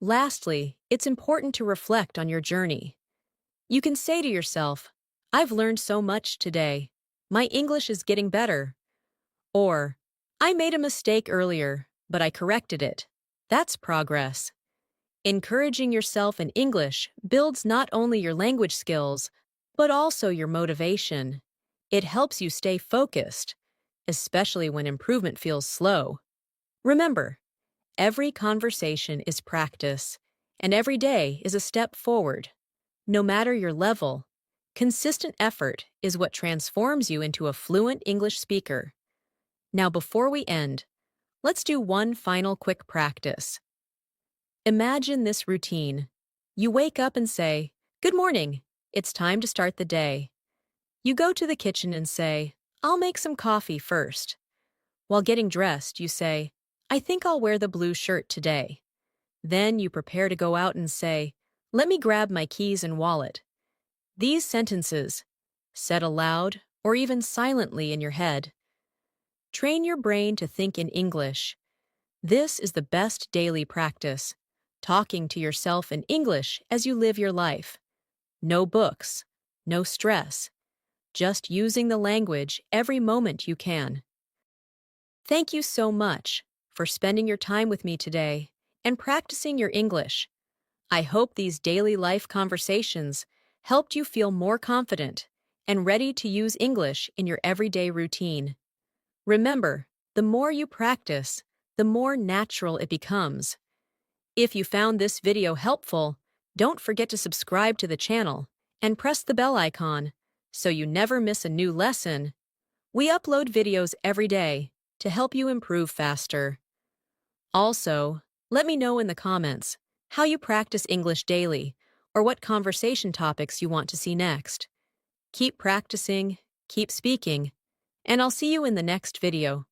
Lastly, it's important to reflect on your journey. You can say to yourself, I've learned so much today. My English is getting better. Or, I made a mistake earlier, but I corrected it. That's progress. Encouraging yourself in English builds not only your language skills, but also your motivation. It helps you stay focused, especially when improvement feels slow. Remember, every conversation is practice, and every day is a step forward. No matter your level, consistent effort is what transforms you into a fluent English speaker. Now, before we end, let's do one final quick practice. Imagine this routine. You wake up and say, Good morning. It's time to start the day. You go to the kitchen and say, I'll make some coffee first. While getting dressed, you say, I think I'll wear the blue shirt today. Then you prepare to go out and say, Let me grab my keys and wallet. These sentences, said aloud or even silently in your head, train your brain to think in English. This is the best daily practice, talking to yourself in English as you live your life. No books, no stress, just using the language every moment you can. Thank you so much for spending your time with me today and practicing your English. I hope these daily life conversations helped you feel more confident and ready to use English in your everyday routine. Remember, the more you practice, the more natural it becomes. If you found this video helpful, don't forget to subscribe to the channel and press the bell icon so you never miss a new lesson. We upload videos every day to help you improve faster. Also, let me know in the comments how you practice English daily or what conversation topics you want to see next. Keep practicing, keep speaking, and I'll see you in the next video.